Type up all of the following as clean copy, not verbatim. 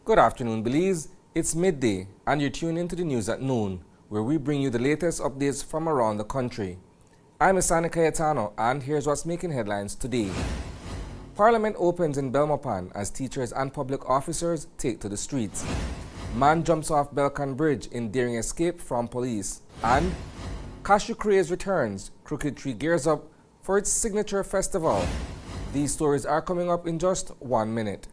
Good afternoon, Belize. It's midday, and you're tuned into the news at noon, where we bring you the latest updates from around the country. I'm Isani Cayetano, and here's what's making headlines today. Parliament opens in Belmopan as teachers and public officers take to the streets. Man jumps off Belcan Bridge in daring escape from police. And Cashew craze returns. Crooked Tree gears up for its signature festival. These stories are coming up in just 1 minute.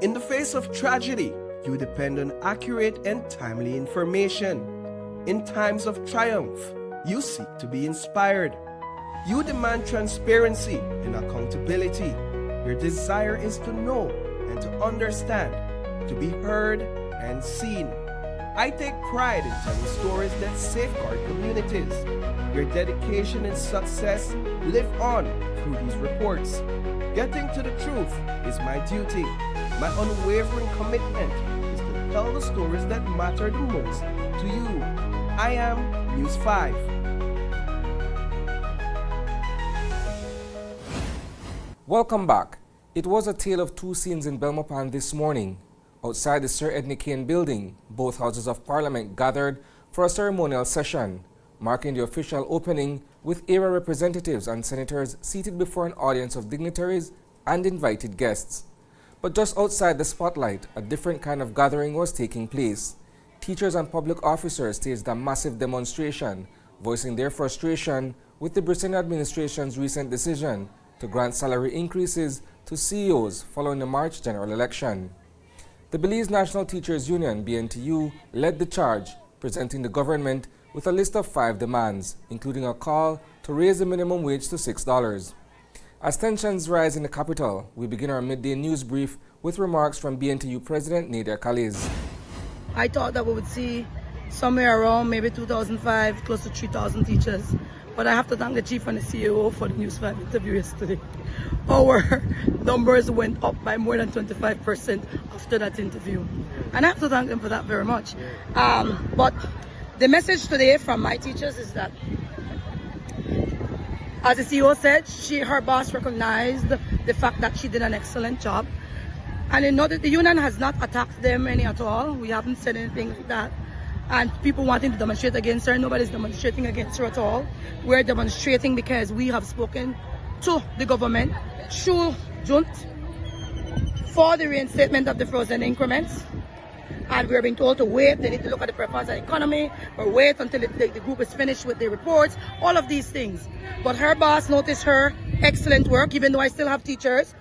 In the face of tragedy, you depend on accurate and timely information. In times of triumph, you seek to be inspired. You demand transparency and accountability. Your desire is to know and to understand, to be heard and seen. I take pride in telling stories that safeguard communities. Your dedication and success live on through these reports. Getting to the truth is my duty. My unwavering commitment is to tell the stories that matter the most to you. I am News 5. Welcome back. It was a tale of two scenes in Belmopan this morning. Outside the Sir Edny Kane building, both houses of parliament gathered for a ceremonial session, marking the official opening with era representatives and senators seated before an audience of dignitaries and invited guests. But just outside the spotlight, a different kind of gathering was taking place. Teachers and public officers staged a massive demonstration, voicing their frustration with the Britain administration's recent decision to grant salary increases to CEOs following the March general election. The Belize National Teachers Union, BNTU, led the charge, presenting the government with a list of 5 demands, including a call to raise the minimum wage to $6. As tensions rise in the capital, we begin our midday news brief with remarks from BNTU President Nadia Khalez. I thought that we would see somewhere around maybe 2005, close to 3,000 teachers. But I have to thank the chief and the CEO for the News 5 interview yesterday. Our numbers went up by more than 25% after that interview. And I have to thank them for that very much. But the message today from my teachers is that, as the CEO said, her boss recognized the fact that she did an excellent job. And in order, the union has not attacked them any at all. We haven't said anything like that. And people wanting to demonstrate against her, nobody's demonstrating against her at all. We're demonstrating because we have spoken to the government through Junt for the reinstatement of the frozen increments. And we're being told to wait. They need to look at the performance of the economy, or wait until the group is finished with the reports, all of these things. But her boss noticed her excellent work, even though I still have teachers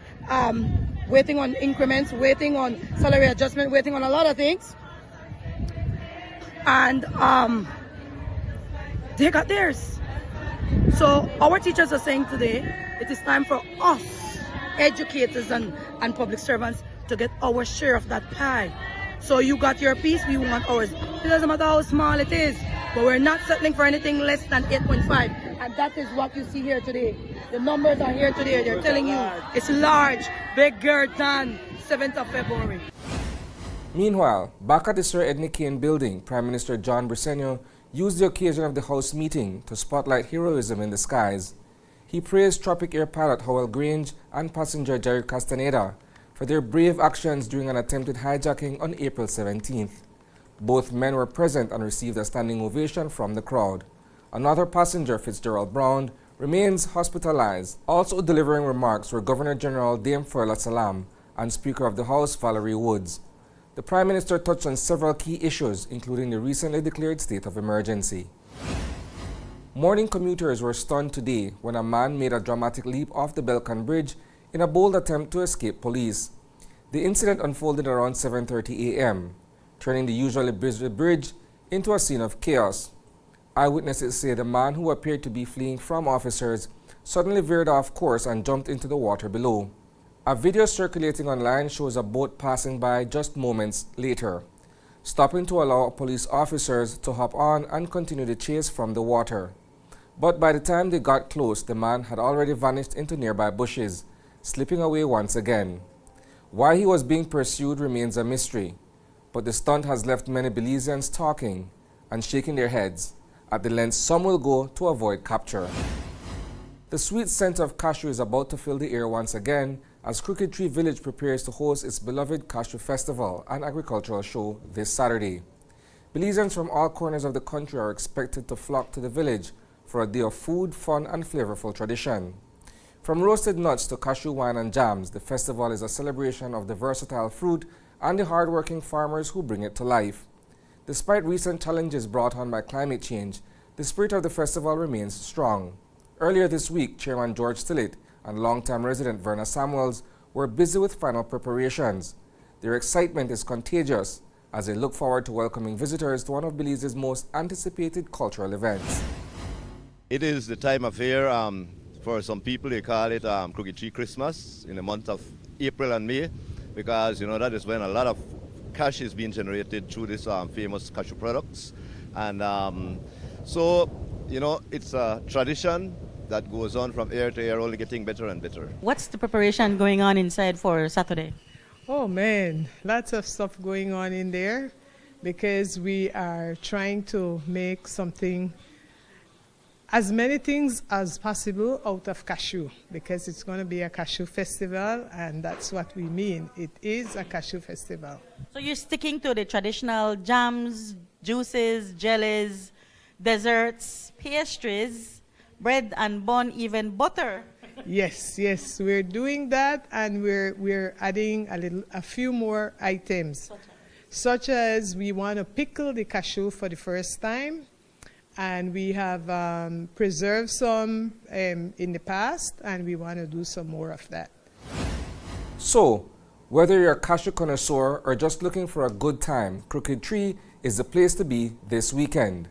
waiting on increments, waiting on salary adjustment, waiting on a lot of things. And they got theirs. So our teachers are saying today, it is time for us, educators and public servants, to get our share of that pie. So you got your piece, we want ours. It doesn't matter how small it is, but we're not settling for anything less than 8.5. And that is what you see here today. The numbers are here today. They're telling you it's large, bigger than 7th of February. Meanwhile, back at the Sir Edny Kane building, Prime Minister John Briceño used the occasion of the House meeting to spotlight heroism in the skies. He praised Tropic Air pilot Howell Grange and passenger Jerry Castaneda for their brave actions during an attempted hijacking on April 17th. Both men were present and received a standing ovation from the crowd. Another passenger, Fitzgerald Brown, remains hospitalized. Also delivering remarks were Governor General Dame Furla Salam and Speaker of the House Valerie Woods. The Prime Minister touched on several key issues, including the recently declared state of emergency. Morning commuters were stunned today when a man made a dramatic leap off the Belcan Bridge in a bold attempt to escape police. The incident unfolded around 7:30 a.m., turning the usually busy bridge into a scene of chaos. Eyewitnesses say the man, who appeared to be fleeing from officers, suddenly veered off course and jumped into the water below. A video circulating online shows a boat passing by just moments later, stopping to allow police officers to hop on and continue the chase from the water. But by the time they got close, the man had already vanished into nearby bushes, slipping away once again. Why he was being pursued remains a mystery, but the stunt has left many Belizeans talking and shaking their heads at the lengths some will go to avoid capture. The sweet scent of cashew is about to fill the air once again as Crooked Tree Village prepares to host its beloved Cashew Festival and Agricultural Show this Saturday. Belizeans from all corners of the country are expected to flock to the village for a day of food, fun, and flavorful tradition. From roasted nuts to cashew wine and jams, the festival is a celebration of the versatile fruit and the hard-working farmers who bring it to life. Despite recent challenges brought on by climate change, the spirit of the festival remains strong. Earlier this week, Chairman George Stillett and longtime resident Verna Samuels were busy with final preparations. Their excitement is contagious as they look forward to welcoming visitors to one of Belize's most anticipated cultural events. It is the time of year, for some people they call it Crooked Tree Christmas in the month of April and May, because that is when a lot of cash is being generated through this famous cashew products. And so it's a tradition that goes on from year to year, only getting better and better. What's the preparation going on inside for Saturday? Oh man, lots of stuff going on in there because we are trying to make as many things as possible out of cashew, because it's going to be a cashew festival, and that's what we mean. It is a cashew festival. So you're sticking to the traditional jams, juices, jellies, desserts, pastries, bread and bun, even butter. Yes, we're doing that, and we're adding a few more items, such as we want to pickle the cashew for the first time, and we have preserved some in the past, and we want to do some more of that. So, whether you're a cashew connoisseur or just looking for a good time, Crooked Tree is the place to be this weekend.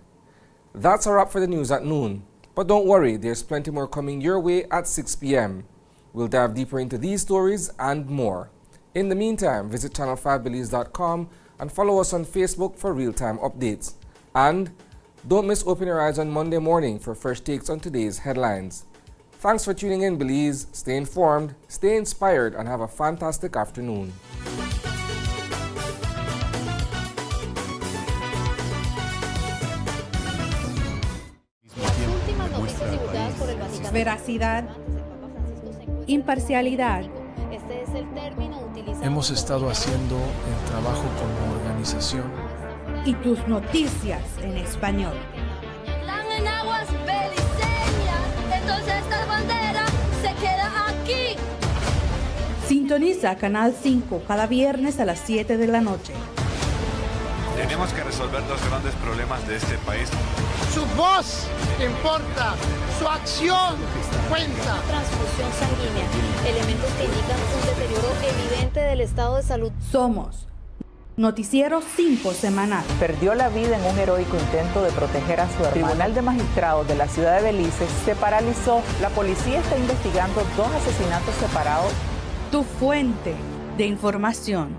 That's a wrap for the news at noon. But don't worry, there's plenty more coming your way at 6 p.m. We'll dive deeper into these stories and more. In the meantime, visit channel5belize.com and follow us on Facebook for real-time updates. And don't miss Open Your Eyes on Monday morning for fresh takes on today's headlines. Thanks for tuning in, Belize. Stay informed, stay inspired, and have a fantastic afternoon. Veracidad, imparcialidad. Hemos estado haciendo el trabajo como organización. Y tus noticias en español. Están en aguas beliceñas, entonces esta bandera se queda aquí. Sintoniza Canal 5 cada viernes a las 7 de la noche. Tenemos que resolver los grandes problemas de este país. Su voz importa, su acción cuenta. Transfusión sanguínea, elementos que indican un deterioro evidente del estado de salud. Somos Noticiero 5 Semanal. Perdió la vida en un heroico intento de proteger a su hermano. El Tribunal de Magistrados de la ciudad de Belice se paralizó. La policía está investigando 2 asesinatos separados. Tu fuente de información.